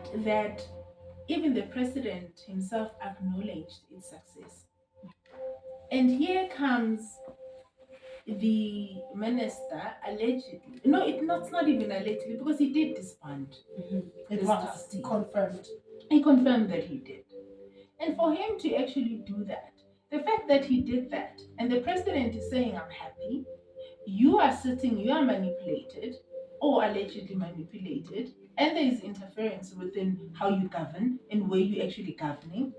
fact that even the president himself acknowledged its success. And here comes the minister allegedly, no, it's not even allegedly, because he did disband. It was confirmed. He confirmed that he did. And for him to actually do that, the fact that he did that, and the president is saying, I'm happy, you are manipulated or allegedly manipulated, and there is interference within how you govern and where you actually governing,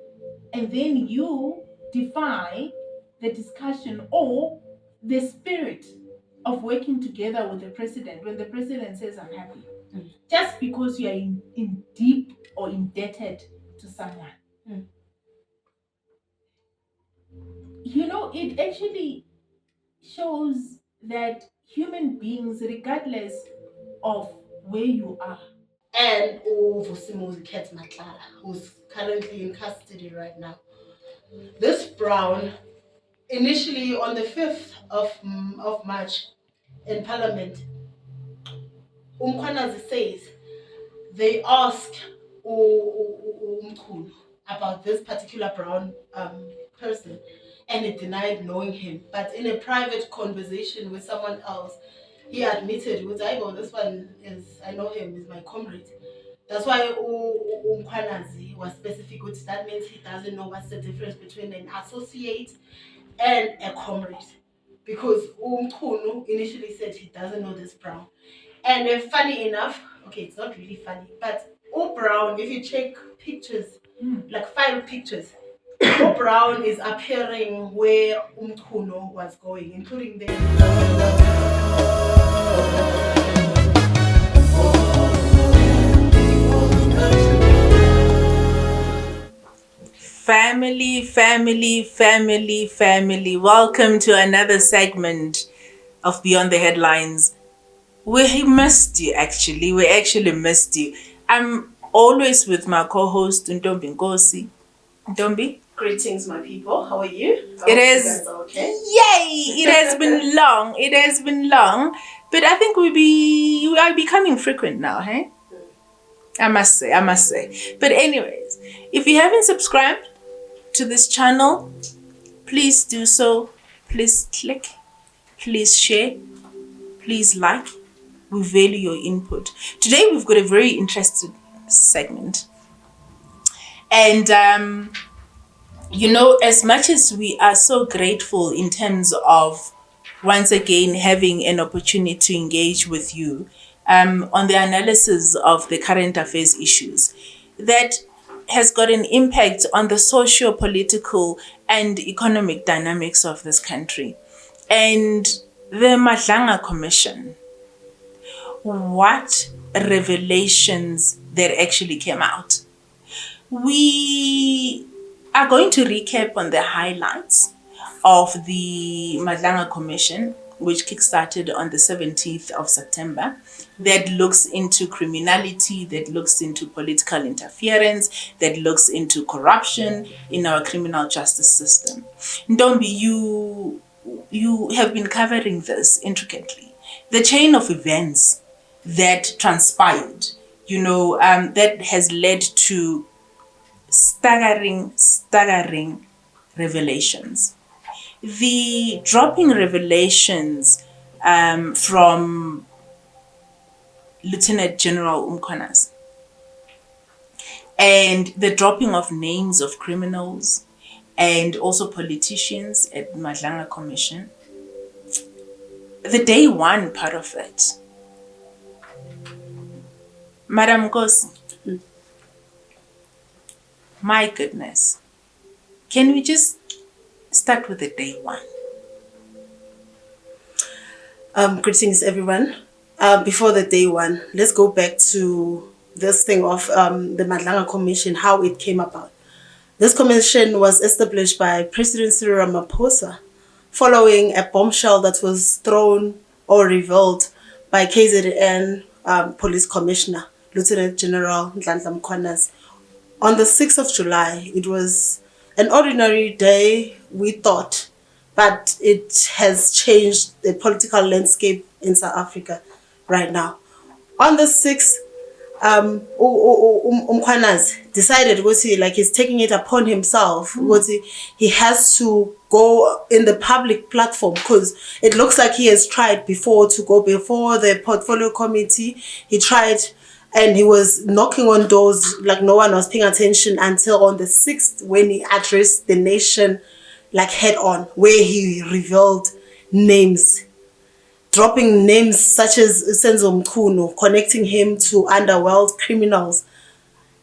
and then you defy the discussion or the spirit of working together with the president when the president says, I'm happy, just because you are in deep or indebted to someone. It actually shows that human beings, regardless of where you are. And Vusimozi Nhlanhla, who's currently in custody right now. This Brown, initially on the 5th of March in Parliament, Mkhwanazi says they asked Mkhulu about this particular Brown person, and he denied knowing him. But in a private conversation with someone else, he admitted, this one is, I know him, he's my comrade. That's why Mkhwanazi was specific, which that means he doesn't know what's the difference between an associate and a comrade. Because Mkhulu initially said he doesn't know this Brown. And funny enough, okay, it's not really funny, but Brown, if you check pictures, like 5 pictures, Brown is appearing where Mkhulu was going, including the Family. Welcome to another segment of Beyond the Headlines. We missed you, actually. We actually missed you. I'm always with my co-host, Ntombi Nkosi. Ntombi? Greetings, my people. How are you? It is. Okay. Yay! It has been long. But I think we are becoming frequent now, hey? I must say. But anyways, if you haven't subscribed to this channel, please do so. Please click. Please share. Please like. We value your input. Today we've got a very interesting segment. And as much as we are so grateful in terms of once again having an opportunity to engage with you on the analysis of the current affairs issues, that has got an impact on the socio-political and economic dynamics of this country. And the Madlanga Commission, what revelations that actually came out. We are going to recap on the highlights of the Madlanga Commission, which kickstarted on the 17th of September, that looks into criminality, that looks into political interference, that looks into corruption in our criminal justice system. Ntombi, you have been covering this intricately. The chain of events that transpired, that has led to staggering revelations. The dropping revelations from Lt-Gen Nhlanhla Mkhwanazi and the dropping of names of criminals and also politicians at Madlanga Commission. The day one part of it. Madam Nkosi, my goodness, can we just start with the day one? Greetings, everyone. Before the day one, let's go back to this thing of the Madlanga Commission, how it came about. This commission was established by President Cyril Ramaphosa following a bombshell that was thrown or revealed by KZN Police Commissioner, Lt-Gen Nhlanhla Mkhwanazi. On the 6th of July, it was an ordinary day, we thought, but it has changed the political landscape in South Africa right now. On the 6th, Mkhwanazi decided he's taking it upon himself. He has to go in the public platform because it looks like he has tried before to go before the portfolio committee. He tried and he was knocking on doors like no one was paying attention until on the 6th when he addressed the nation like head on, where he revealed names, dropping names such as Senzo Mkhunu, connecting him to underworld criminals,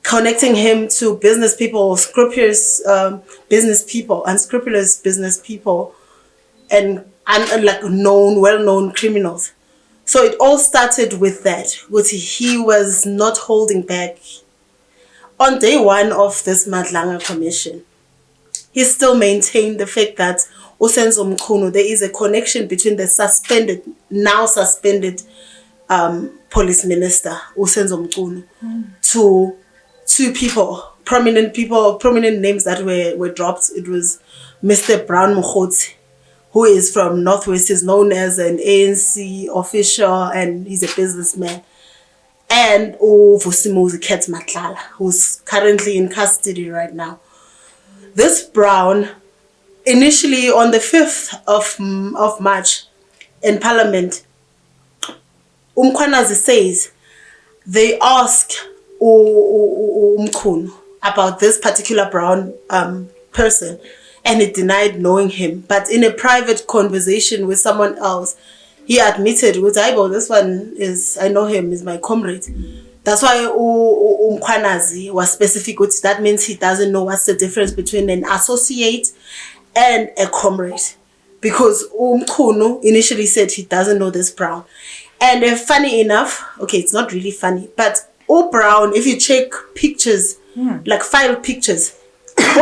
connecting him to business people, scrupulous business people, unscrupulous business people, and like well-known criminals. So it all started with that. He was not holding back. On day one of this Madlanga Commission, he still maintained the fact that Senzo Mkhunu, there is a connection between the now suspended police minister, Senzo Mkhunu, to two prominent names that were dropped. It was Mr. Brown Mogotsi, who is from Northwest, is known as an ANC official and he's a businessman. And Vusimuzi Ket Matlala, who's currently in custody right now. This Brown, initially on the 5th of March in Parliament, Mkhwanazi says they asked Mkhunu about this particular Brown person, and he denied knowing him. But in a private conversation with someone else, he admitted, this one I know him, is my comrade. That's why Mkhwanazi was specific, which that means he doesn't know what's the difference between an associate and a comrade. Because Mkhunu initially said he doesn't know this Brown. And funny enough, okay, it's not really funny, but Brown, if you check pictures, like file pictures,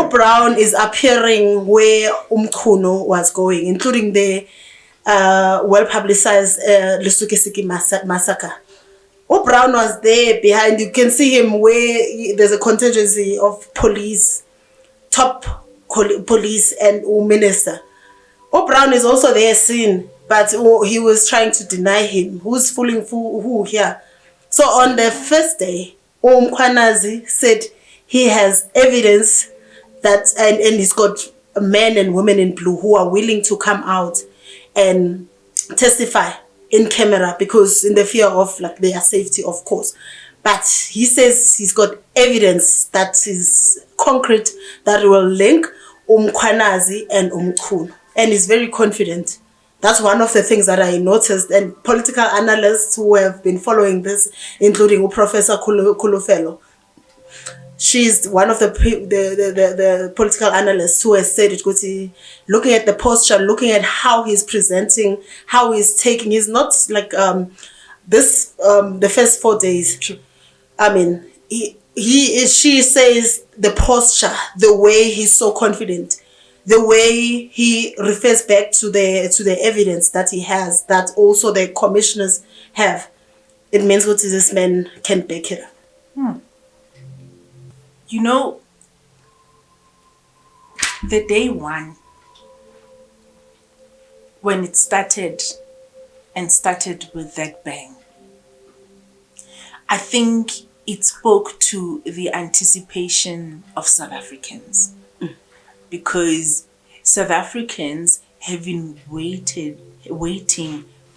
Brown is appearing where Mkhunu was going, including the well-publicized Lesukesiki massacre. Brown was there behind. You can see him where there's a contingency of police, top police and minister. Brown is also there seen, but he was trying to deny him. Who's fooling who here? So on the first day, Mkhwanazi said he has evidence that, and he's got men and women in blue who are willing to come out and testify in camera, because in the fear of their safety, of course. But he says he's got evidence that is concrete that will link Mkhwanazi and Mkhunu, and he's very confident. That's one of the things that I noticed, and political analysts who have been following this, including Professor Kulufelo. She's one of the political analysts who has said it. Looking at the posture, looking at how he's presenting, how he's taking, he's not like the first 4 days. I mean, she says the posture, the way he's so confident, the way he refers back to the evidence that he has, that also the commissioners have. It means what this man can back it up. You know, the day one, when it started with that bang, I think it spoke to the anticipation of South Africans. Because South Africans have been waiting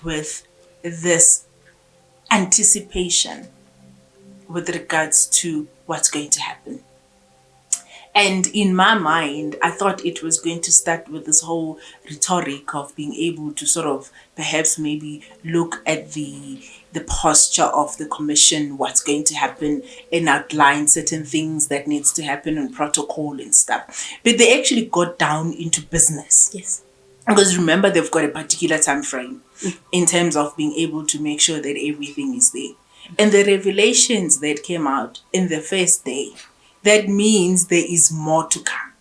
with this anticipation with regards to what's going to happen. And in my mind, I thought it was going to start with this whole rhetoric of being able to sort of perhaps maybe look at the posture of the commission, what's going to happen, and outline certain things that needs to happen and protocol and stuff. But they actually got down into business. Yes. Because remember, they've got a particular time frame in terms of being able to make sure that everything is there. And the revelations that came out in the first day, that means there is more to come.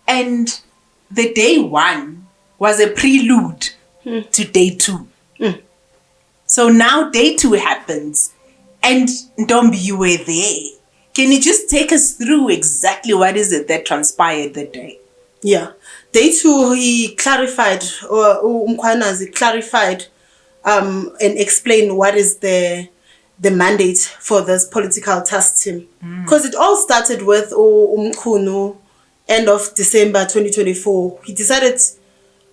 And the day one was a prelude to day two. So now day two happens, and Ntombi, you were there. Can you just take us through exactly what is it that transpired that day? Yeah. Day two, he clarified, or Mkhwanazi clarified and explained what is the the mandate for this political task team. Because it all started with Mkhunu, end of December 2024. He decided,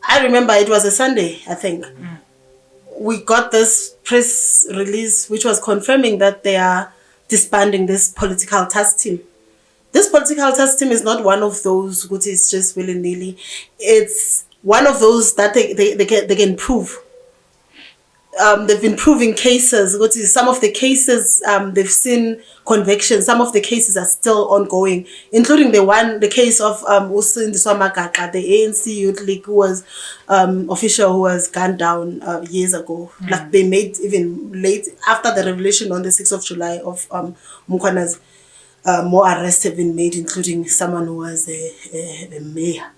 I remember it was a Sunday, I think. We got this press release which was confirming that they are disbanding this political task team. This political task team is not one of those which is just willy-nilly. It's one of those that they can prove. They've been proving cases. Some of the cases they've seen convictions. Some of the cases are still ongoing, including the case of Usindiswa Magaqa, the ANC Youth League, who was official who was gunned down years ago. Like they made even late after the revelation on the 6th of July of Mkhwanazi. More arrests have been made, including someone who was a mayor.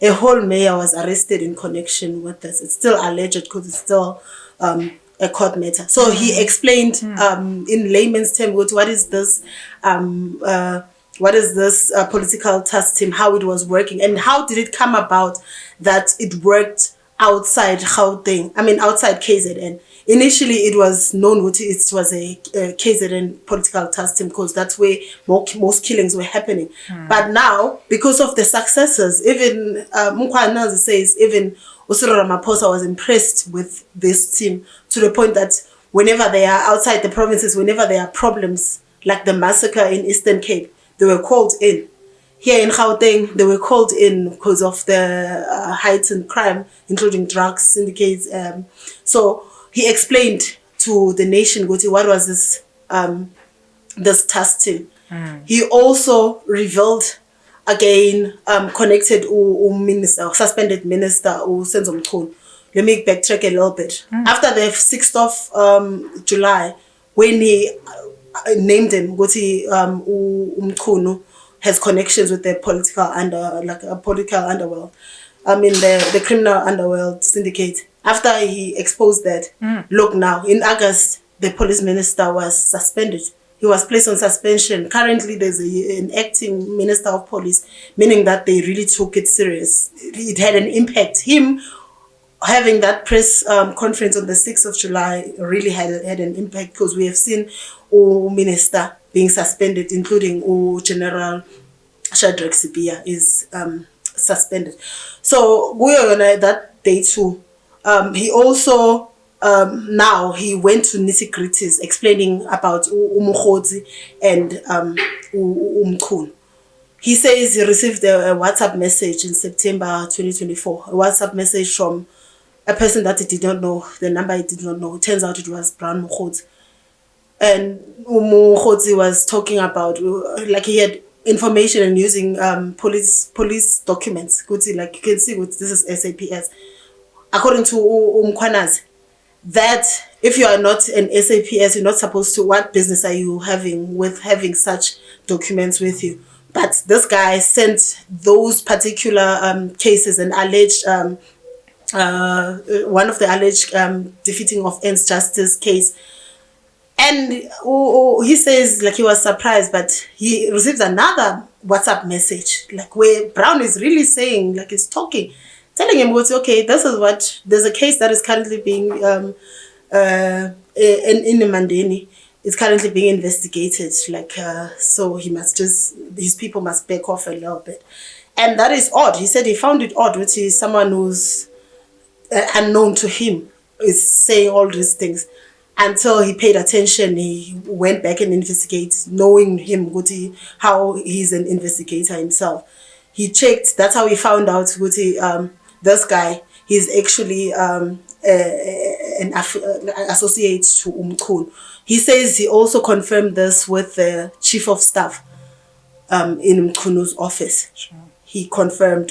A whole mayor was arrested in connection with this. It's still alleged because it's still a court matter. So he explained in layman's terms what is this political task team, how it was working, and how did it come about that it worked outside Gauteng, outside KZN. Initially, it was known it was a KZN political task team because that's where most killings were happening. But now, because of the successes, even Mkhwanazi says, even Cyril Ramaphosa was impressed with this team to the point that whenever they are outside the provinces, whenever there are problems, like the massacre in Eastern Cape, they were called in. Here in Gauteng, they were called in because of the heightened crime, including drugs, syndicates. So he explained to the nation what was this task team. He also revealed again, connected suspended minister Senzo Mkhulu. Let me backtrack a little bit. After the 6th of July, when he named him, Mkhulu has connections with the political underworld. The criminal underworld syndicate. After he exposed that, look now, in August, the police minister was suspended. He was placed on suspension. Currently, there's an acting minister of police, meaning that they really took it serious. It had an impact. Him having that press conference on the 6th of July really had an impact because we have seen minister being suspended, including General Shadrack Sibia is suspended. So we are on that day too. He also now he went to nitty-gritties explaining about Mogotsi and Mkhulu. He says he received a WhatsApp message in September 2024, a WhatsApp message from a person that he did not know, the number he did not know. It turns out it was Brown Mogotsi. And Mogotsi was talking about, like he had information and using police documents. Like you can see, this is SAPS. According to Mkhwanazi, that if you are not an SAPS, you're not supposed to, what business are you having with having such documents with you? But this guy sent those particular cases and alleged, one of the alleged defeating of ends justice case. And he says like he was surprised, but he receives another WhatsApp message, like where Brown is really saying, like he's talking, telling him, okay, this is what, there's a case that is currently being, in Mandeni, is currently being investigated. Like, so he must just, his people must back off a little bit. And that is odd. He said he found it odd, which is someone who's unknown to him is saying all these things. Until he paid attention, he went back and investigated, knowing him, how he's an investigator himself. He checked, that's how he found out, this guy, he's actually an associate to Mkhulu. He says he also confirmed this with the chief of staff in Mkhulu's office. Sure. He confirmed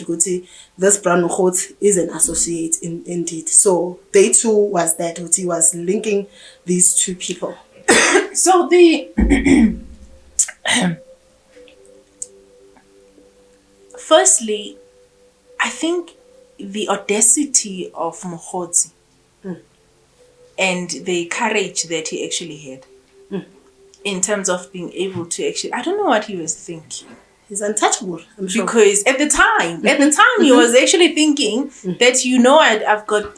this Brown Mogotsi is an associate indeed. So they too was that he was linking these two people. So the firstly, I think the audacity of Mogotsi and the courage that he actually had in terms of being able to actually, I don't know what he was thinking. He's untouchable, I'm sure. Because at the time, he was actually thinking that,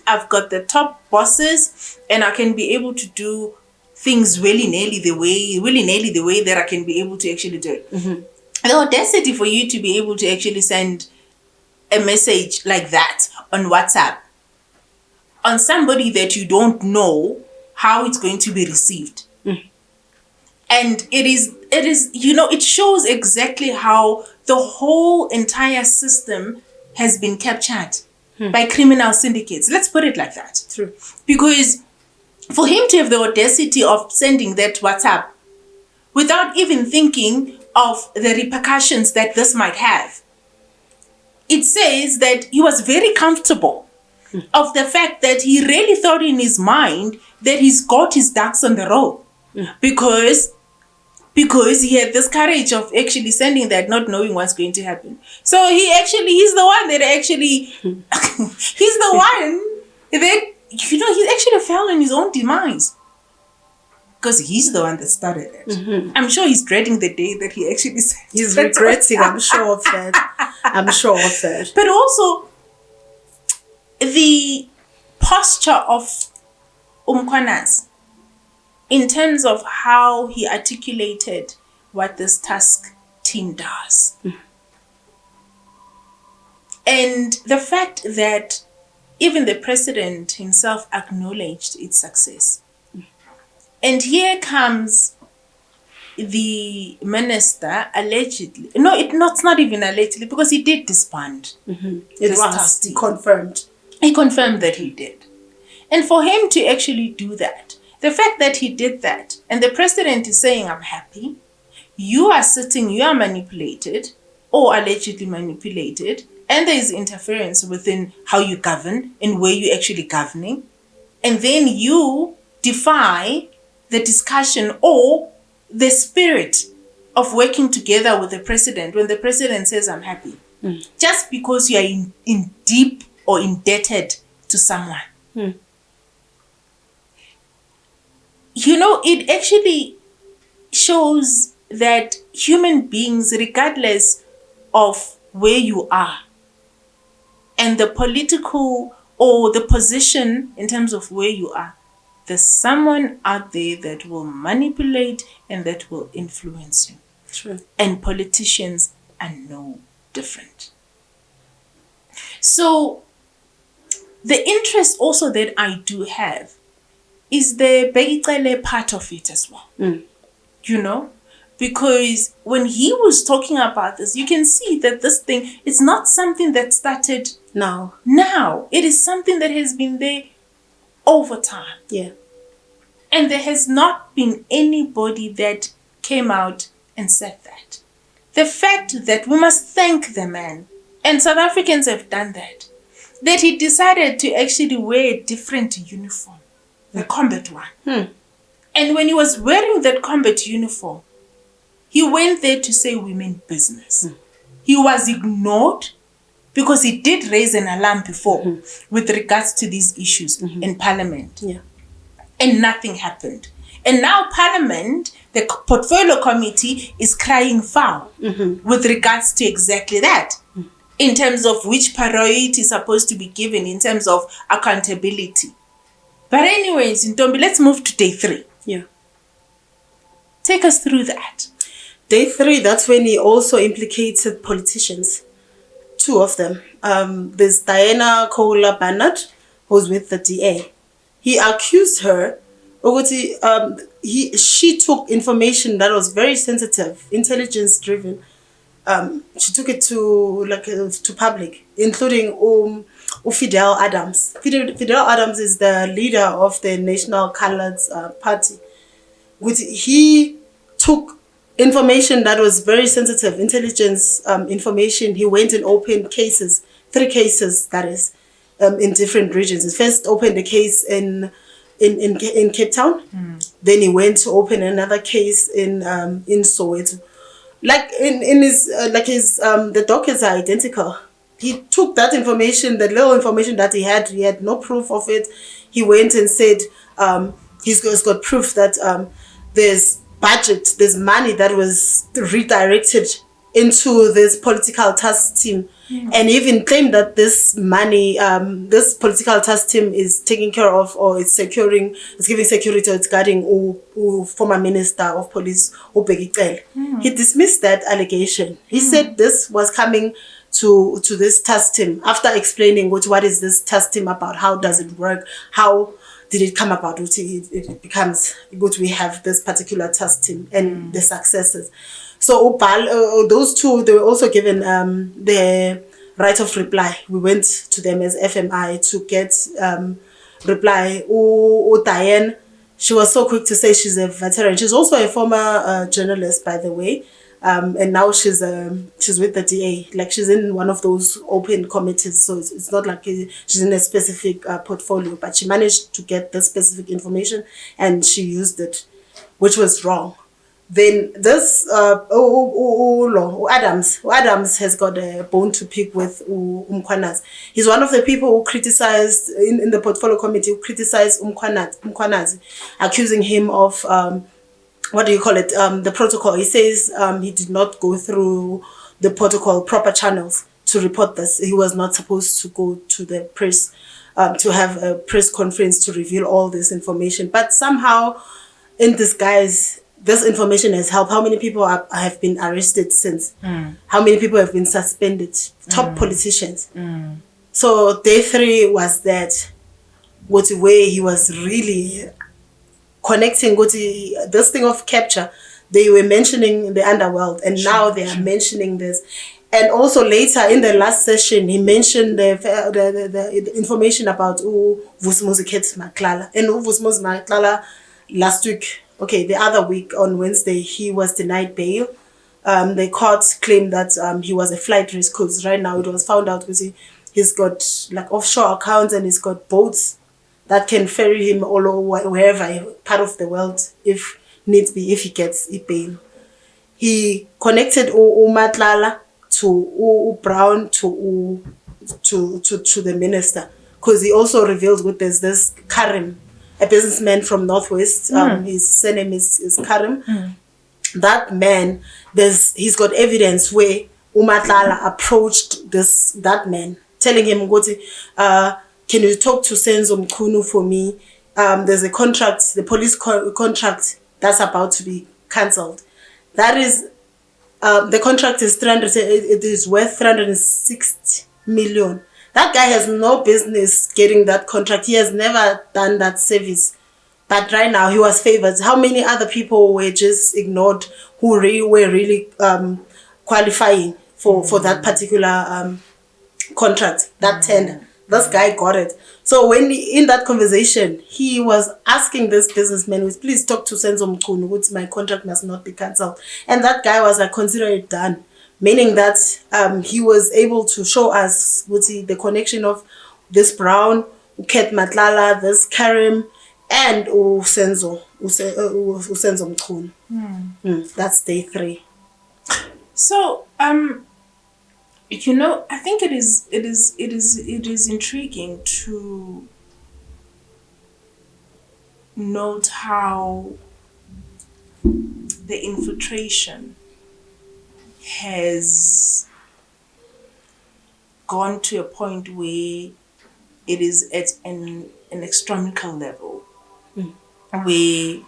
I've got the top bosses and I can be able to do things willy-nilly the way that I can be able to actually do it. The audacity for you to be able to actually send a message like that on WhatsApp on somebody that you don't know how it's going to be received. And it is, it shows exactly how the whole entire system has been captured by criminal syndicates. Let's put it like that. True. Because for him to have the audacity of sending that WhatsApp without even thinking of the repercussions that this might have, it says that he was very comfortable of the fact that he really thought in his mind that he's got his ducks on the road. Because he had this courage of actually sending that, not knowing what's going to happen. So he's the one that actually, he's the one that, he actually fell on his own demise. Because he's the one that started it. I'm sure he's dreading the day that he actually said. He's regretting, I'm sure of that. I'm sure of that. But also, the posture of Mkhwanazi, in terms of how he articulated what this task team does. And the fact that even the president himself acknowledged its success. And here comes the minister allegedly. No, it's not even allegedly, because he did disband. It was confirmed. He confirmed that he did. And for him to actually do that, the fact that he did that, and the president is saying, I'm happy, you are manipulated, or allegedly manipulated, and there is interference within how you govern and where you're actually governing, and then you defy the discussion or the spirit of working together with the president when the president says, I'm happy, just because you are in deep or indebted to someone. It actually shows that human beings, regardless of where you are and the political or the position in terms of where you are, there's someone out there that will manipulate and that will influence you. True. And politicians are no different. So the interest also that I do have is the Begicele part of it as well. Because when he was talking about this, you can see that this thing is not something that started now. It is something that has been there over time. Yeah. And there has not been anybody that came out and said that. The fact that we must thank the man, and South Africans have done that he decided to actually wear a different uniform, the combat one. And when he was wearing that combat uniform, he went there to say we mean business. He was ignored because he did raise an alarm before with regards to these issues in Parliament. Yeah. And nothing happened. And now Parliament, the portfolio committee, is crying foul with regards to exactly that. In terms of which priority is supposed to be given in terms of accountability. But anyways, Ntombi, let's move to day 3. Yeah. Take us through that. Day 3, that's when he also implicated politicians. 2 of them. There's Diana Koula Barnard, who's with the DA. He accused her, she took information that was very sensitive, intelligence-driven. She took it to public, including Fidel Adams. Fidel Adams is the leader of the National Colours Party. He took information that was very sensitive, intelligence information. He went and opened cases, 3 cases that is, in different regions. He first opened a case in Cape Town. Then he went to open another case in Soweto. The documents are identical. He took that information, the little information that he had no proof of it. He went and said he's got proof that there's budget, there's money that was redirected into this political task team And even claimed that this money, this political task team is taking care of, or it's giving security, or it's guarding former Minister of Police, Ubheki. He dismissed that allegation. He said this was coming to this task team after explaining what is this task team about, how does it work, how did it come about, it becomes good we have this particular task team and the successes. So those two, they were also given the right of reply. We went to them as FMI to get reply. Diane, she was so quick to say she's a veteran. She's also a former journalist, by the way. And now she's with the DA. Like, she's in one of those open committees, so it's not like she's in a specific portfolio, but she managed to get the specific information and she used it, which was wrong. Then this Adams has got a bone to pick with Mkhwanazi. He's one of the people who criticized in the portfolio committee, who criticized Mkhwanazi, accusing him of the protocol. He says he did not go through the protocol proper channels to report this. He was not supposed to go to the press to have a press conference to reveal all this information. But somehow, in disguise, this information has helped. How many people have been arrested since? How many people have been suspended? Top politicians. So day 3 was that what way he was really connecting this thing of capture. They were mentioning the underworld, and now they are mentioning this. And also later in the last session, he mentioned the information about Vusumuzi Matlala. And Vusumuzi Matlala last week, the other week on Wednesday, he was denied bail. The court claimed that he was a flight risk, because right now it was found out because he's got like offshore accounts and he's got boats that can ferry him all over, wherever part of the world, if needs be, if he gets a bail. He connected Matlala to Brown to the minister, because he also revealed there's this Karim, a businessman from Northwest. His surname is Karim. That man, he's got evidence where Matlala approached that man, telling him, can you talk to Senzo Mkhunu for me? There's a contract, the police contract that's about to be cancelled. That is, the contract is it is worth 360 million. That guy has no business getting that contract. He has never done that service. But right now he was favored. How many other people were just ignored who were really qualifying for that particular contract, that tender? This guy got it. So when in that conversation, he was asking this businessman, please talk to Senzo Mkhunu, which my contract must not be cancelled. And that guy was like, consider it done. Meaning that he was able to show us the connection of this Brown, Uket Matlala, this Karim, and Senzo Mkhunu. That's day 3. So I think it is intriguing to note how the infiltration has gone to a point where it is at an astronomical level, where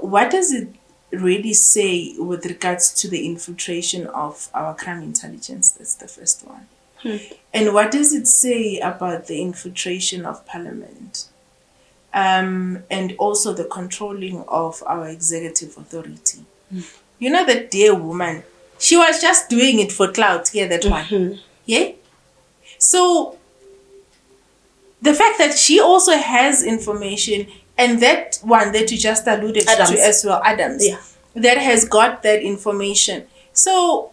what does it really say with regards to the infiltration of our crime intelligence? That's the first one. And what does it say about the infiltration of parliament, and also the controlling of our executive authority? That dear woman, she was just doing it for clout. That one. Yeah. So the fact that she also has information, and that one that you just alluded to as well, Adams, that has got that information. So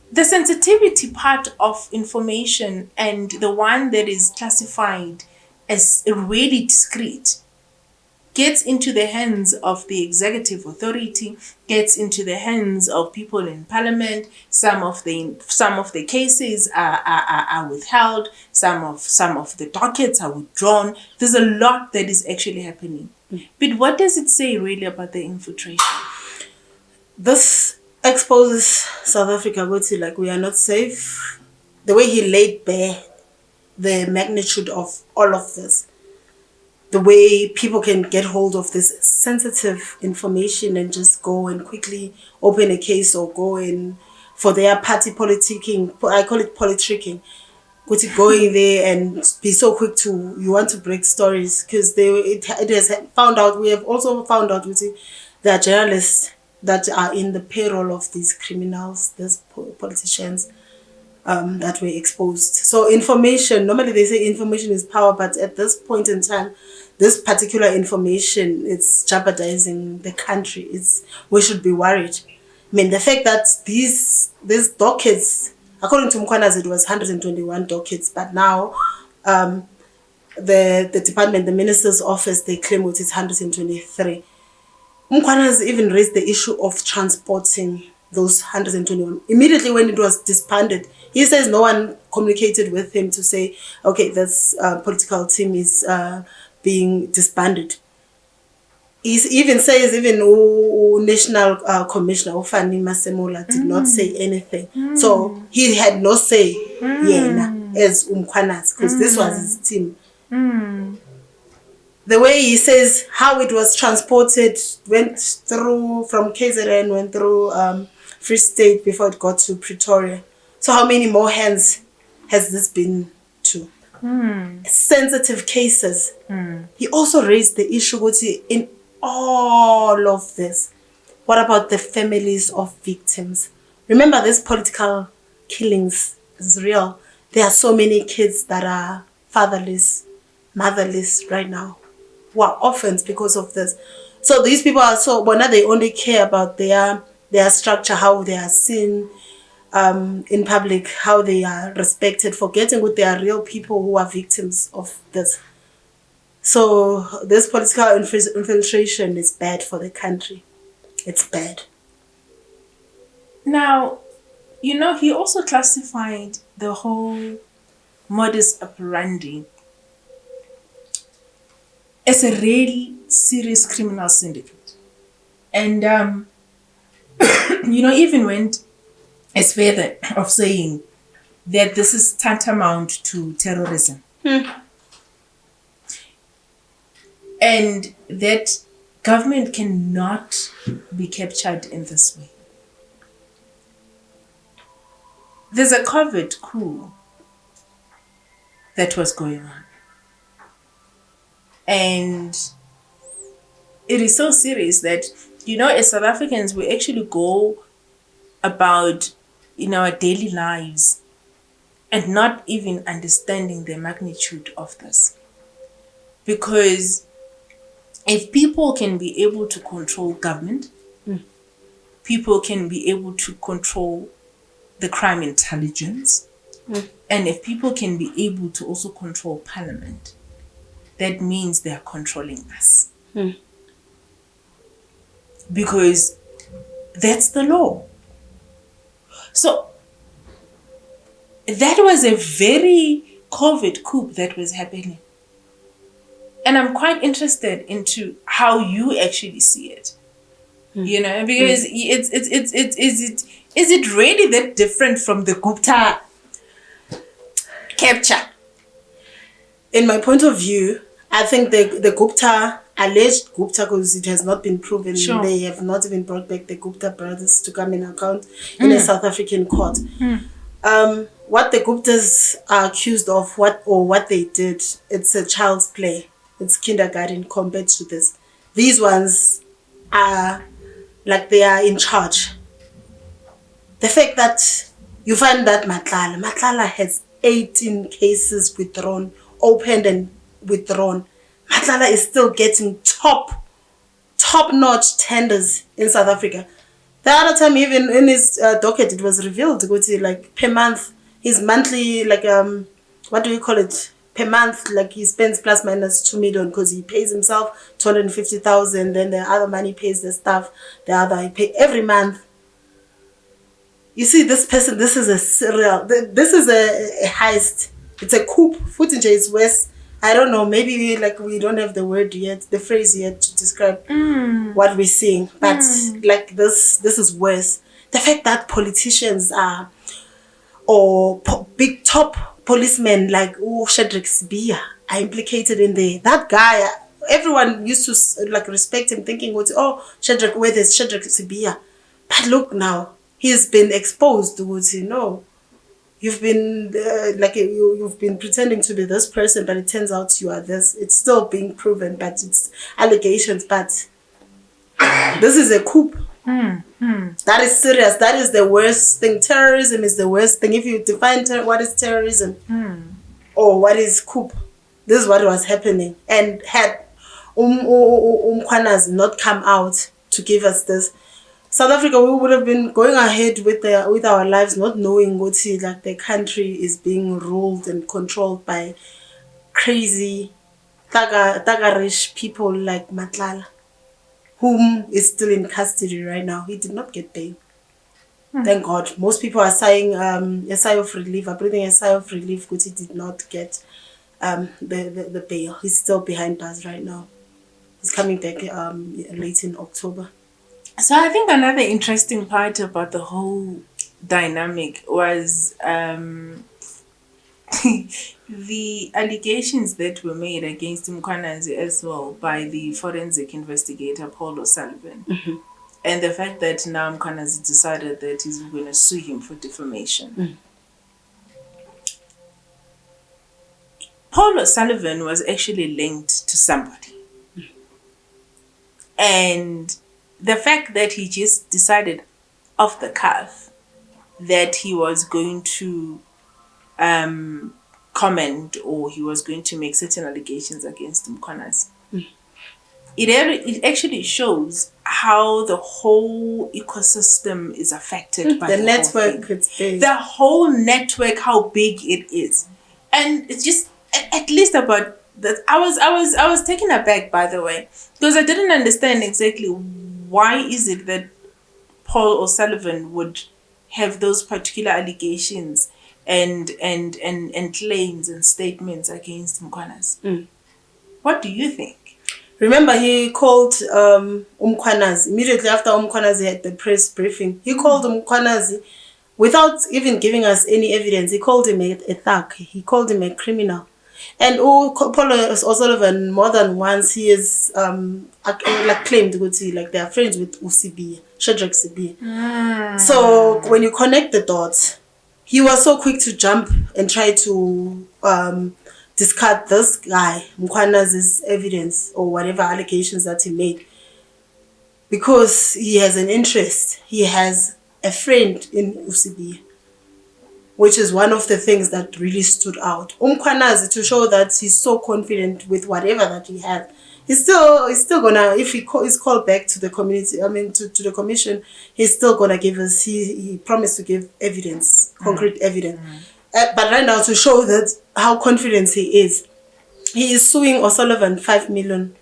the sensitivity part of information, and the one that is classified as really discreet, gets into the hands of the executive authority, gets into the hands of people in parliament. Some of the cases are withheld. Some of the dockets are withdrawn. There's a lot that is actually happening. But what does it say really about the infiltration? This exposes South Africa like we are not safe. The way he laid bare the magnitude of all of this, the way people can get hold of this sensitive information and just go and quickly open a case or go in for their party politicking. I call it politricking. Going there and be so quick to you want to break stories because it has found out. We have also found out there are journalists that are in the payroll of these criminals, these politicians that were exposed. So information, normally they say information is power, but at this point in time, this particular information, it's jeopardizing the country. We should be worried. I mean, the fact that these dockets, according to Mkhwanazi, it was 121 dockets, but now the department, the minister's office, they claim it's 123. Mkhwanazi even raised the issue of transporting those 121. Immediately when it was disbanded, he says no one communicated with him to say, okay, this political team is being disbanded. He even says National Commissioner Ufani Masemola did not say anything. So he had no say as Mkhwanazi because this was his team. The way he says how it was transported, went through from KZN, went through Free State before it got to Pretoria. So how many more hands has this been to? Sensitive cases. He also raised the issue in all of this. What about the families of victims? Remember, this political killings is real. There are so many kids that are fatherless, motherless right now, who are orphans because of this. So these people are now they only care about their structure, how they are seen in public, how they are respected, forgetting they are real people who are victims of this. So this political infiltration is bad for the country. It's bad. Now, he also classified the whole modus operandi as a really serious criminal syndicate. And, even went as further of saying that this is tantamount to terrorism. And that government cannot be captured in this way. There's a covert coup that was going on. And it is so serious that, as South Africans, we actually go about in our daily lives and not even understanding the magnitude of this. Because if people can be able to control government, people can be able to control the crime intelligence, and if people can be able to also control parliament, that means they are controlling us. Because that's the law. So that was a very covert coup that was happening. And I'm quite interested into how you actually see it. Because is it really that different from the Gupta capture? In my point of view, I think the Gupta, alleged Gupta, because it has not been proven, they have not even brought back the Gupta brothers to come in account in a South African court. What the Guptas are accused of, what they did, it's a child's play. It's kindergarten compared to this. These ones are like they are in charge. The fact that you find that Madlanga has 18 cases withdrawn, opened and withdrawn. Madlanga is still getting top-notch tenders in South Africa. The other time, even in his docket, it was revealed, like per month, his monthly, what do you call it? Per month, like he spends plus minus 2 million because he pays himself 250,000. Then the other money pays the staff. The other he pay every month. You see, this person, this is a serial. This is a heist. It's a coup. Footage is worse. I don't know. Maybe we don't have the word yet, the phrase yet to describe what we're seeing. But this is worse. The fact that politicians are, or big top policemen like Shadrack Sibiya are implicated in there. That guy, everyone used to like respect him, thinking, Shadrack, where there's Shadrack Sibiya. But look now, he's been exposed. No, you've been you've been pretending to be this person, but it turns out you are this. It's still being proven, but it's allegations. But this is a coup. That is serious. That is the worst thing. Terrorism is the worst thing. If you define what is terrorism or what is coup, this is what was happening. And had Mkhwanazi not come out to give us this, South Africa, we would have been going ahead with our lives, not knowing what like the country is being ruled and controlled by crazy, thuggish people like Madlanga, whom is still in custody right now. He did not get bail. Thank God. Most people are saying a sigh of relief, are breathing a sigh of relief because he did not get the bail. He's still behind bars right now. He's coming back late in October. So I think another interesting part about the whole dynamic was the allegations that were made against Mkhwanazi as well by the forensic investigator Paul O'Sullivan. And the fact that now Mkhwanazi decided that he's going to sue him for defamation. Paul O'Sullivan was actually linked to somebody. And the fact that he just decided off the cuff that he was going to comment or he was going to make certain allegations against Mkhwanazi. It actually shows how the whole ecosystem is affected by the network. It's big. The whole network, how big it is, and it's just at least about that. I was taken aback, by the way, because I didn't understand exactly why is it that Paul O'Sullivan would have those particular allegations and claims and statements against Mkhwanazi. What do you think? Remember, he called Mkhwanazi immediately after Mkhwanazi had the press briefing. He called Mkhwanazi without even giving us any evidence. He called him a thug. He called him a criminal. And Paul O'Sullivan more than once he is claimed like they are friends with Shadrack Sibiya. So when you connect the dots, he was so quick to jump and try to discard this guy, Mkhwanazi's evidence or whatever allegations that he made, because he has an interest. He has a friend in Usibiya, which is one of the things that really stood out. Mkhwanazi, to show that he's so confident with whatever that he has, he's still gonna, if he is called back to the community, to the commission, he's still gonna give us, he promised to give evidence, concrete evidence. But right now, to show that how confident he is suing O'Sullivan 5 million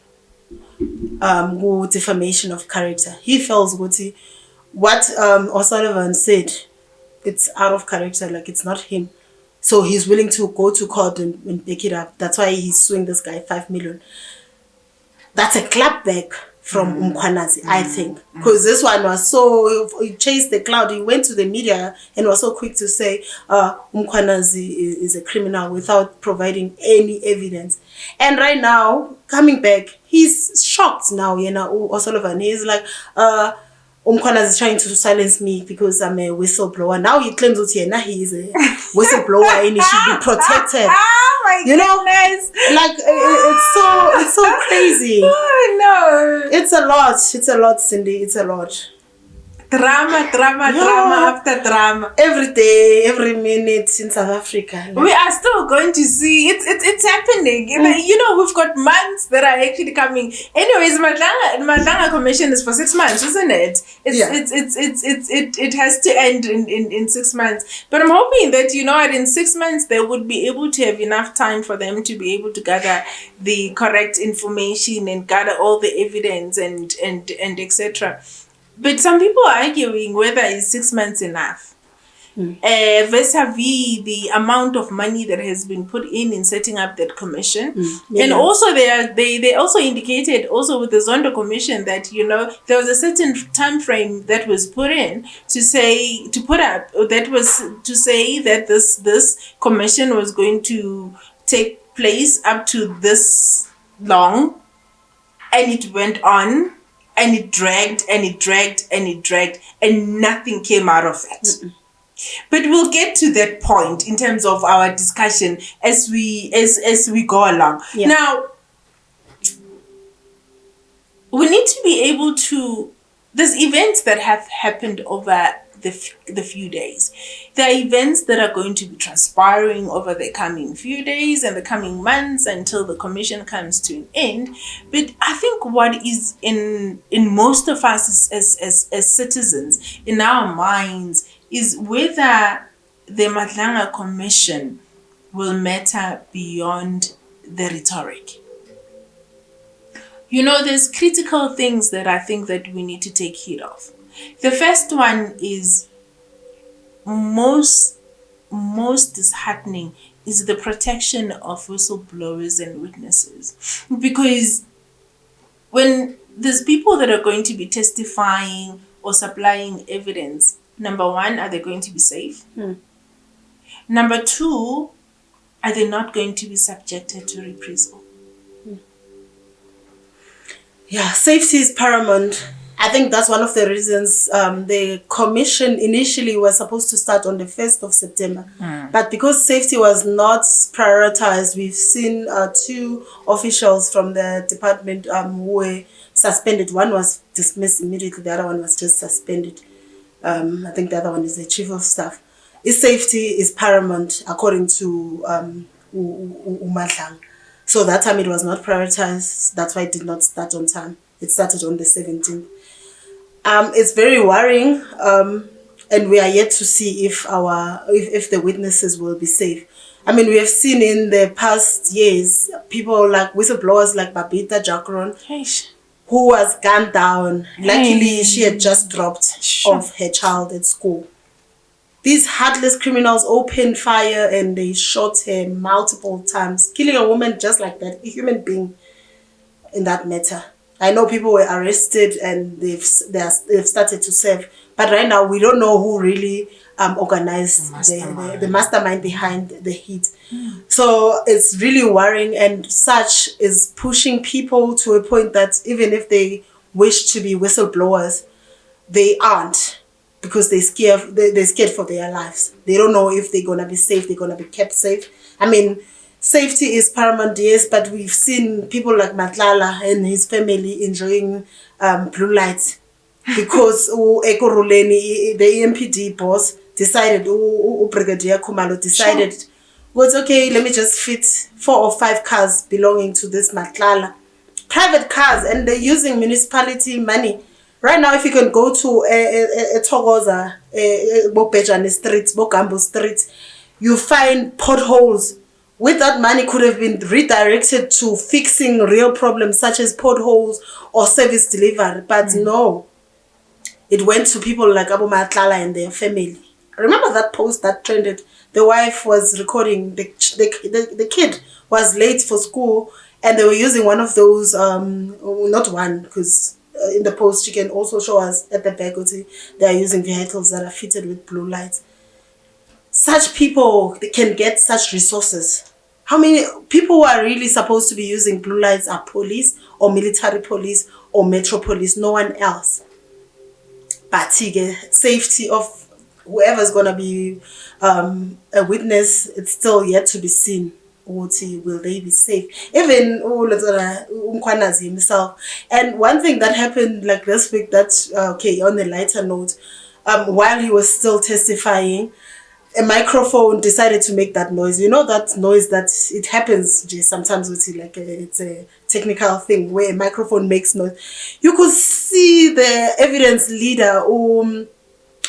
defamation of character. He feels what O'Sullivan said, it's out of character, like it's not him. So he's willing to go to court and pick it up. That's why he's suing this guy 5 million. That's a clapback from Mkhwanazi, I think. Because this one was so, he chased the cloud. He went to the media and was so quick to say Mkhwanazi is a criminal without providing any evidence. And right now, coming back, he's shocked now, O'Sullivan. He's like, Mkhwanazi is trying to silence me because I'm a whistleblower. Now he claims that he is a whistleblower and he should be protected. Oh my goodness! Like it's so crazy. Oh no! It's a lot, Cindy. It's a lot. Drama after drama. Every day, every minute in South Africa. We are still going to see it's happening. We've got months that are actually coming. Anyways, Madlanga Commission is for 6 months, isn't it? It has to end in 6 months. But I'm hoping that in 6 months they would be able to have enough time for them to be able to gather the correct information and gather all the evidence and etc. But some people are arguing whether is 6 months enough. vis-a-vis the amount of money that has been put in setting up that commission. Millions. And also they also indicated also with the Zondo Commission that, you know, there was a certain time frame that was put in to say that this commission was going to take place up to this long, and it went on and it dragged and it dragged and it dragged and nothing came out of it. But we'll get to that point in terms of our discussion as we go along. Yeah. Now, we need to be able to. There's events that have happened over the few days. There are events that are going to be transpiring over the coming few days and the coming months until the commission comes to an end. But I think what is in most of us as citizens, in our minds, is whether the Madlanga Commission will matter beyond the rhetoric. You know, there's critical things that I think that we need to take heed of. The first one is most disheartening is the protection of whistleblowers and witnesses. Because when there's people that are going to be testifying or supplying evidence, number one, are they going to be safe? Number two, are they not going to be subjected to reprisal? Yeah, safety is paramount. I think that's one of the reasons the commission initially was supposed to start on the 1st of September. But because safety was not prioritized, we've seen two officials from the department who were suspended. One was dismissed immediately, the other one was just suspended. I think the other one is the chief of staff. His safety is paramount according to Madlanga. So that time it was not prioritized. That's why it did not start on time. It started on the 17th. It's very worrying, and we are yet to see if the witnesses will be safe. I mean, we have seen in the past years people like whistleblowers like Babita Jakron, who was gunned down. Luckily, she had just dropped off her child at school. These heartless criminals opened fire and they shot her multiple times, killing a woman just like that, a human being in that matter. I know people were arrested and they've started to serve, but right now we don't know who really organized the mastermind behind the hit. So it's really worrying, and such is pushing people to a point that even if they wish to be whistleblowers, they aren't, because they're scared for their lives. They don't know if they're gonna be safe, they're gonna be kept safe. I mean, safety is paramount, yes, but we've seen people like Matlala and his family enjoying blue lights because the EMPD boss decided, Brigadier Kumalo decided, well, it's okay, let me just fit 4 or 5 cars belonging to this Matlala. Private cars, and they're using municipality money. Right now, if you can go to a Togoza, Bopejane Street, Bokambo Street, you find potholes. With that money could have been redirected to fixing real problems such as potholes or service delivery. But no, it went to people like Abu Matlala and their family. Remember that post that trended? The wife was recording, the kid was late for school, and they were using one of those, not one, because in the post you can also show us at the back, they are using vehicles that are fitted with blue lights. Such people, they can get such resources. How many people who are really supposed to be using blue lights are police or military police or metro police, no one else. But safety of whoever's going to be a witness, it's still yet to be seen. Will they be safe? Even Mkhwanazi himself. And one thing that happened like this week, that, on a lighter note, while he was still testifying, a microphone decided to make that noise. You know that noise that it happens sometimes with it's a technical thing where a microphone makes noise. You could see the evidence leader,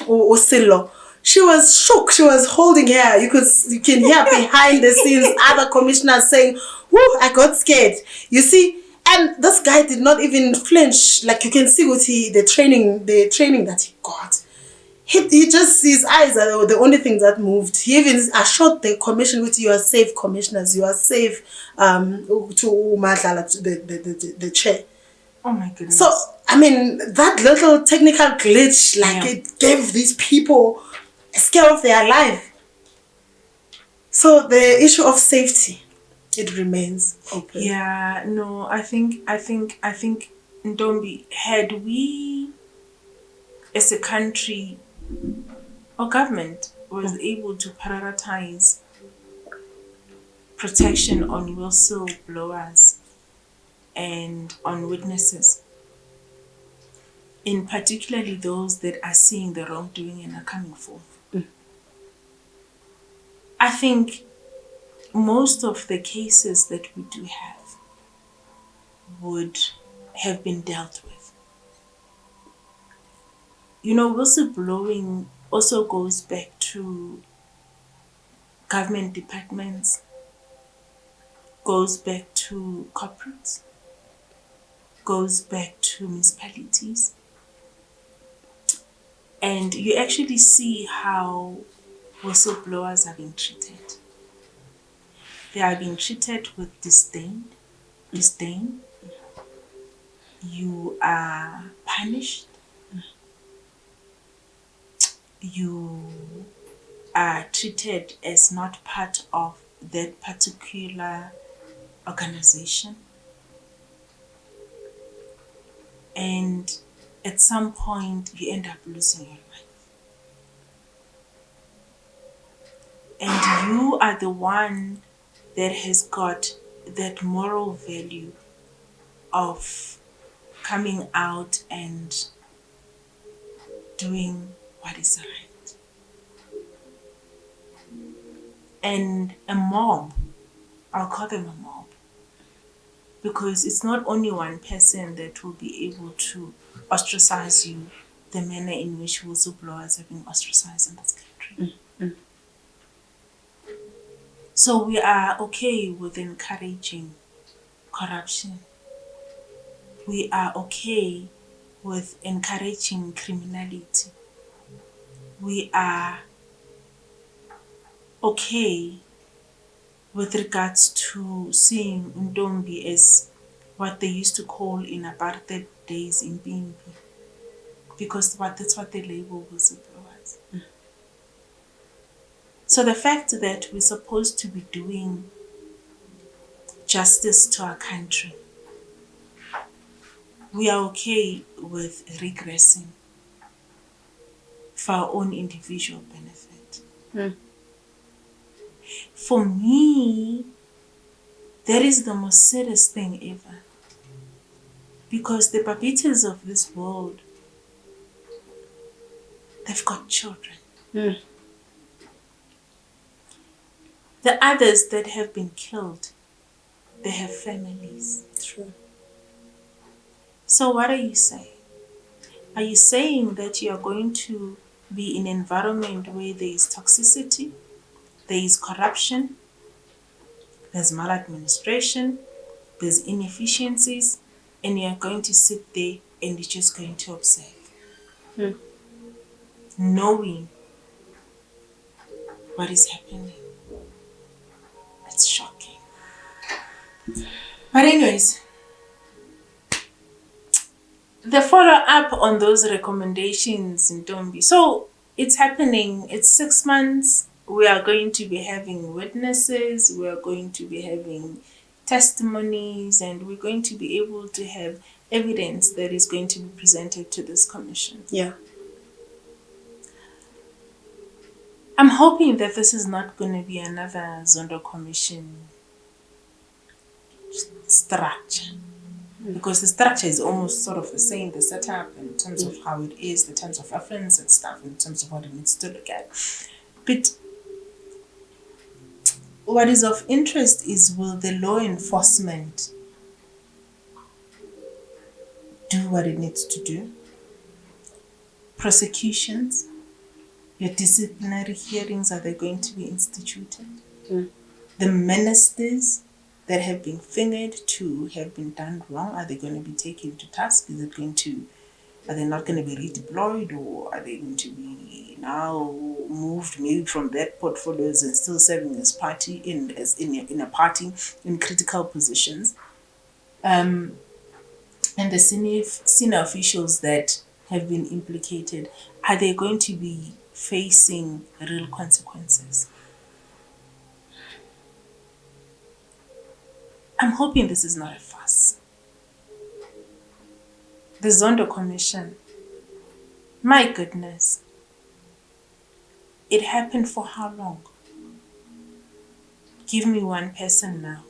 Osilo. She was shook. She was holding her. You can hear behind the scenes other commissioners saying, "Whoo, I got scared." You see, and this guy did not even flinch. Like you can see with the training that he got. he just, his eyes are the only thing that moved. He even assured the commission with, you are safe, commissioners, you are safe, to Madlala, to the chair. Oh my goodness. So, I mean, that little technical glitch, like, it gave these people a scare of their life. So the issue of safety, it remains open. Yeah, no, I think, Ntombi, had we as a country or government was able to prioritize protection on whistleblowers and on witnesses, in particularly those that are seeing the wrongdoing and are coming forth, I think most of the cases that we do have would have been dealt with. You know, whistleblowing also goes back to government departments, goes back to corporates, goes back to municipalities. And you actually see how whistleblowers are being treated. They are being treated with disdain. You are punished. You are treated as not part of that particular organization. And at some point, you end up losing your life. And you are the one that has got that moral value of coming out and doing what is right. And a mob, I'll call them a mob, because it's not only one person that will be able to ostracize you the manner in which whistleblowers have been ostracized in this country. So we are okay with encouraging corruption. We are okay with encouraging criminality. We are okay with regards to seeing Ntombi as what they used to call in apartheid days in Pimpi, because that's what they label whistleblowers. So the fact that we're supposed to be doing justice to our country, we are okay with regressing for our own individual benefit. For me, that is the most saddest thing ever. Because the Papitas of this world, they've got children. The others that have been killed, they have families. True. So what are you saying? Are you saying that you are going to be in an environment where there is toxicity, there is corruption, there's maladministration, there's inefficiencies, and you're going to sit there and you're just going to observe, knowing what is happening? It's shocking. But anyways, the follow-up on those recommendations in Ntombi. So it's happening. It's 6 months. We are going to be having witnesses. We are going to be having testimonies, and we're going to be able to have evidence that is going to be presented to this commission. Yeah. I'm hoping that this is not going to be another Zondo Commission structure. Because the structure is almost sort of the same, the setup in terms of how it is, the terms of reference and stuff, in terms of what it needs to look at. But what is of interest is, will the law enforcement do what it needs to do? Prosecutions, your disciplinary hearings, are they going to be instituted? The ministers that have been fingered to have been done wrong, are they going to be taken to task? Is it going to Are they not going to be redeployed, or are they going to be now moved maybe from that portfolios and still serving as in a party in critical positions? And the senior officials that have been implicated, are they going to be facing real consequences? I'm hoping this is not a fuss. The Zondo Commission, my goodness, it happened for how long? Give me one person now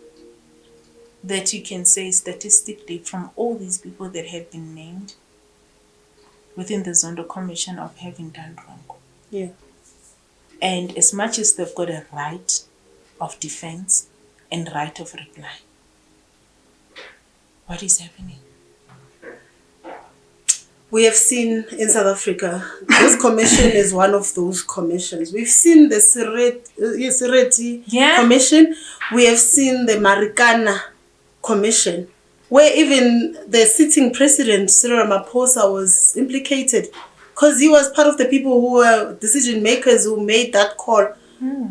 that you can say statistically from all these people that have been named within the Zondo Commission of having done wrong. Yeah. And as much as they've got a right of defense and right of reply, what is happening? We have seen in South Africa, this commission is one of those commissions. We've seen the Sereti Commission. We have seen the Marikana Commission, where even the sitting president, Cyril Ramaphosa, was implicated because he was part of the people who were decision makers who made that call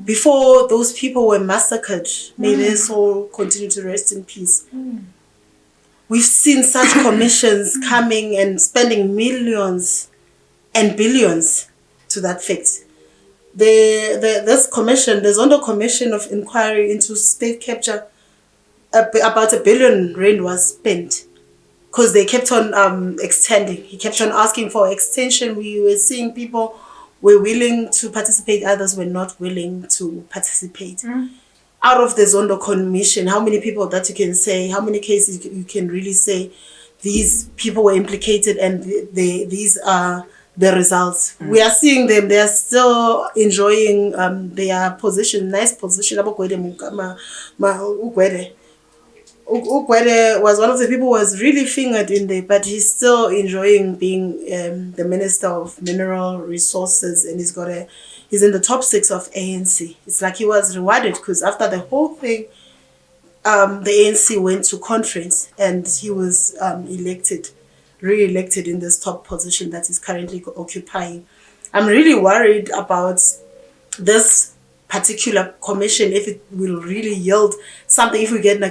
before those people were massacred. May their soul continue to rest in peace. We've seen such commissions coming and spending millions and billions to that fact. This commission, the Zondo Commission of Inquiry into State Capture, about R1 billion was spent because they kept on extending. He kept on asking for extension. We were seeing people were willing to participate, others were not willing to participate. Out of the Zondo Commission, how many people that you can say, how many cases you can really say these people were implicated and these are the results? We are seeing them, they are still enjoying their position, nice position. Ugwede was one of the people who was really fingered in there, but he's still enjoying being the Minister of Mineral Resources, and he's in the top 6 of ANC. It's like he was rewarded because after the whole thing, the ANC went to conference and he was re-elected in this top position that he's currently occupying. I'm really worried about this particular commission, if it will really yield something, if we get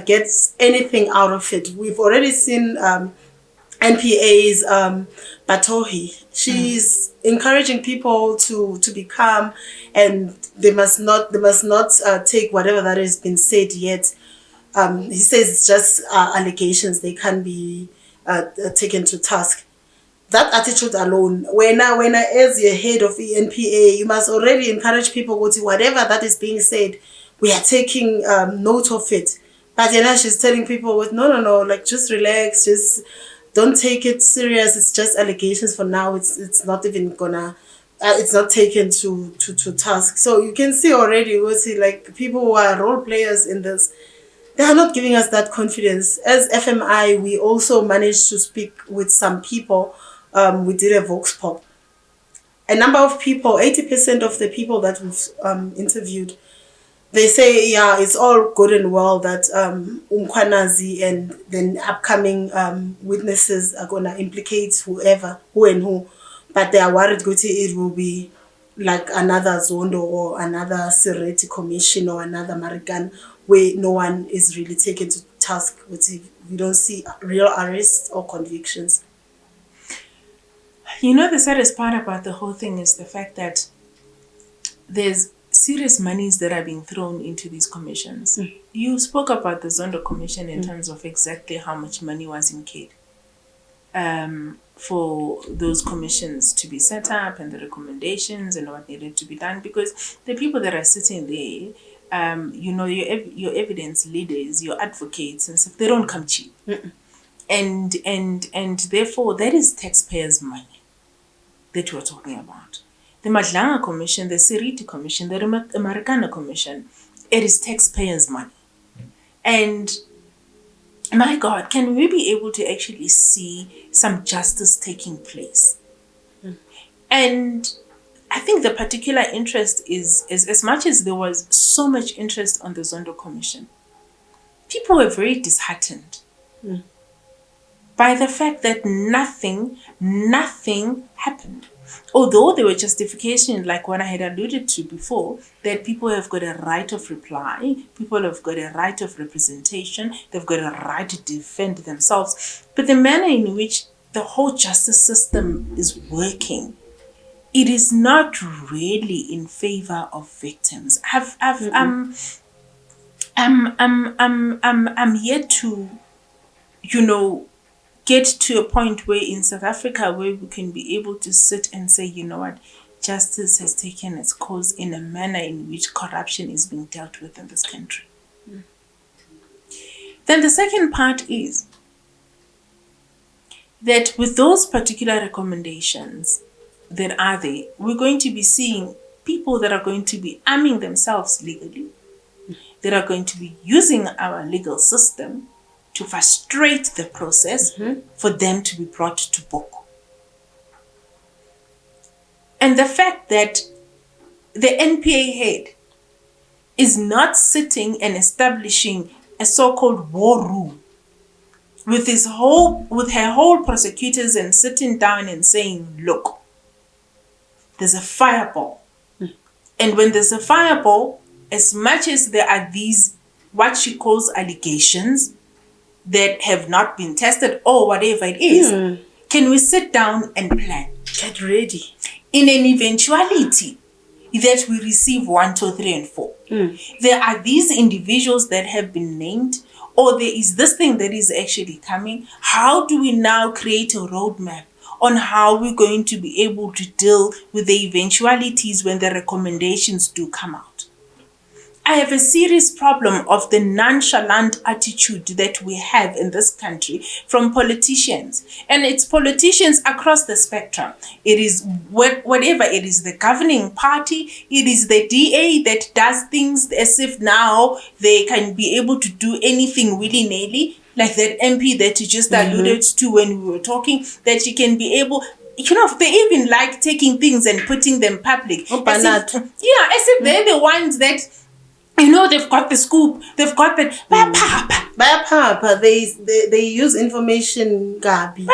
anything out of it. We've already seen NPA's Batohi. She's encouraging people to be calm, and they must not take whatever that has been said yet. He says it's just allegations, they can't be taken to task. That attitude alone, when as your head of the NPA, you must already encourage people to whatever that is being said, we are taking note of it. But she's telling people no, like just relax, just don't take it serious. It's just allegations for now. It's not even gonna, it's not taken to task. So you can see already, like people who are role players in this, they are not giving us that confidence. As FMI, we also managed to speak with some people. We did a vox pop. A number of people, 80% of the people that we've interviewed, they say, yeah, it's all good and well that Mkhwanazi and the upcoming witnesses are going to implicate who and who. But they are worried it will be like another Zondo or another Sereti Commission or another Marikan, where no one is really taken to task. We don't see real arrests or convictions. You know, the saddest part about the whole thing is the fact that there's serious monies that are being thrown into these commissions. You spoke about the Zondo Commission in terms of exactly how much money was incurred for those commissions to be set up and the recommendations and what needed to be done, because the people that are sitting there, your evidence leaders, your advocates and stuff, they don't come cheap. And therefore that is taxpayers' money that we're talking about. The Madlanga Commission, the Sereti Commission, the Marikana Commission, it is taxpayers' money. And my God, can we be able to actually see some justice taking place? And I think the particular interest is as much as there was so much interest on the Zondo Commission, people were very disheartened by the fact that nothing happened. Although there were justifications, like what I had alluded to before, that people have got a right of reply, people have got a right of representation, they've got a right to defend themselves. But the manner in which the whole justice system is working, it is not really in favor of victims. I'm yet to, get to a point where in South Africa where we can be able to sit and say, you know what, justice has taken its course in a manner in which corruption is being dealt with in this country. Then the second part is that with those particular recommendations that are there, we're going to be seeing people that are going to be arming themselves legally, that are going to be using our legal system to frustrate the process for them to be brought to book. And the fact that the NPA head is not sitting and establishing a so-called war room with her whole prosecutors and sitting down and saying, look, there's a fireball. And when there's a fireball, as much as there are these, what she calls allegations, that have not been tested or whatever it is, can we sit down and plan? Get ready. In an eventuality that we receive 1, 2, 3, and 4. There are these individuals that have been named, or there is this thing that is actually coming. How do we now create a roadmap on how we're going to be able to deal with the eventualities when the recommendations do come out? I have a serious problem of the nonchalant attitude that we have in this country from politicians. And it's politicians across the spectrum. It is whatever, it is the governing party, it is the DA that does things as if now they can be able to do anything willy-nilly, like that MP that you just alluded to when we were talking, that you can be able... they even like taking things and putting them public. As if they're the ones that... they've got the scoop. They've got the Papa. They use information, Gabi.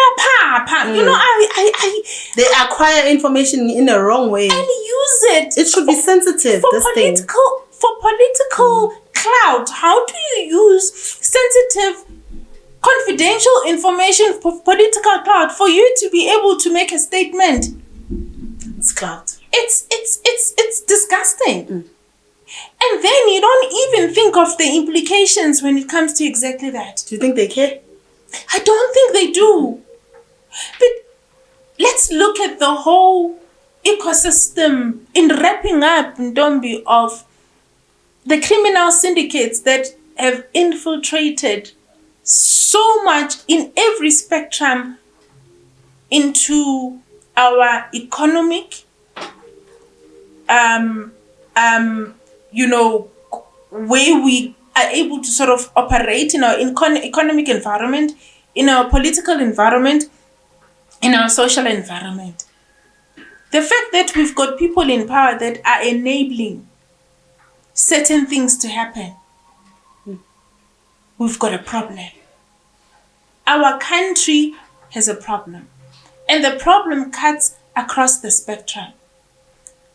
They acquire information in the wrong way and use it. It should be sensitive. For political clout. How do you use sensitive, confidential information for political clout for you to be able to make a statement? It's clout. It's disgusting. And then you don't even think of the implications when it comes to exactly that. Do you think they care? I don't think they do. But let's look at the whole ecosystem in wrapping up, Ndombi, of the criminal syndicates that have infiltrated so much in every spectrum into our economic where we are able to sort of operate in our economic environment, in our political environment, in our social environment. The fact that we've got people in power that are enabling certain things to happen, we've got a problem. Our country has a problem. And the problem cuts across the spectrum.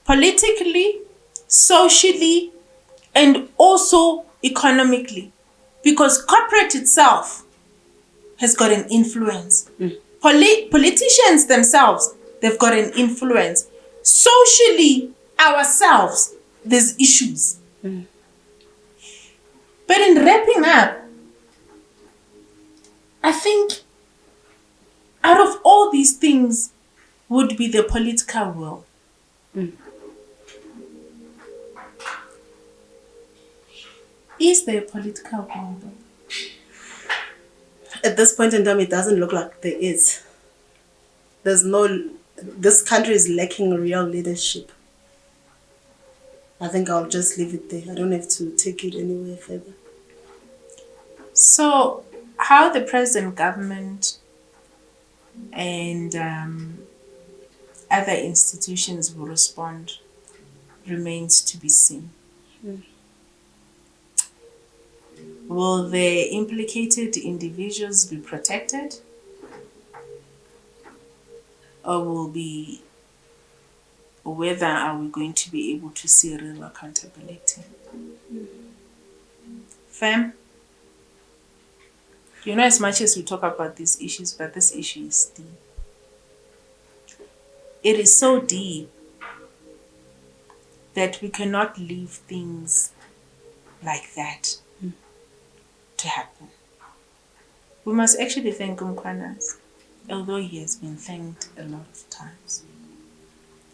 Politically, socially, and also economically, because corporate itself has got an influence. Politicians themselves, they've got an influence. Socially, ourselves, there's issues. But in wrapping up, I think out of all these things would be the political will. Is there a political will though? At this point in time, it doesn't look like there is. This country is lacking real leadership. I think I'll just leave it there. I don't have to take it anywhere further. So, how the present government and other institutions will respond remains to be seen. Will the implicated individuals be protected? or will be whether are we going to be able to see real accountability. Fam, you know, as much as we talk about these issues, but this issue is deep. It is so deep that we cannot leave things like that to happen. We must actually thank Mkhwanazi, although he has been thanked a lot of times,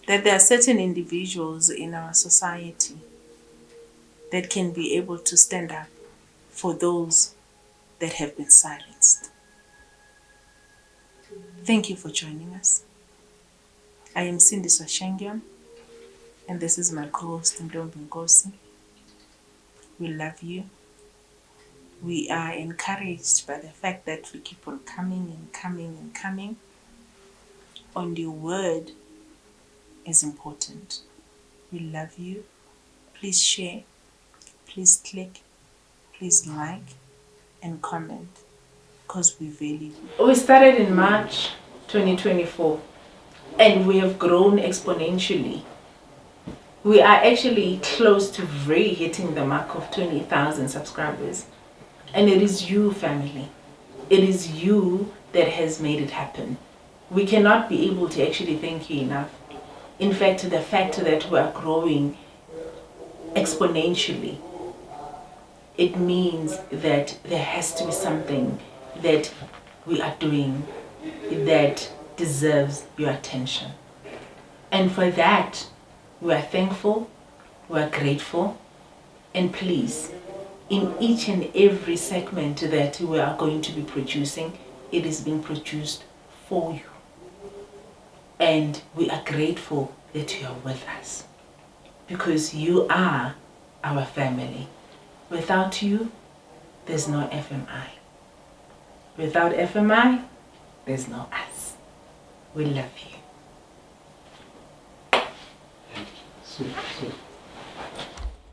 that there are certain individuals in our society that can be able to stand up for those that have been silenced. Thank you for joining us. I am Cindy Swashengyan, and this is my co-host, Brown Mogotsi. We love you. We are encouraged by the fact that we keep on coming and coming and coming. On your word is important. We love you. Please share, please click, please like and comment, because we value you. We started in March 2024 and we have grown exponentially. We are actually close to hitting the mark of 20,000 subscribers. And it is you, family. It is you that has made it happen. We cannot be able to actually thank you enough. In fact, the fact that we are growing exponentially, it means that there has to be something that we are doing that deserves your attention. And for that, we are thankful, we are grateful, and please, in each and every segment that we are going to be producing, it is being produced for you. And we are grateful that you are with us, because you are our family. Without you, there's no FMI. Without FMI, there's no us. We love you. So.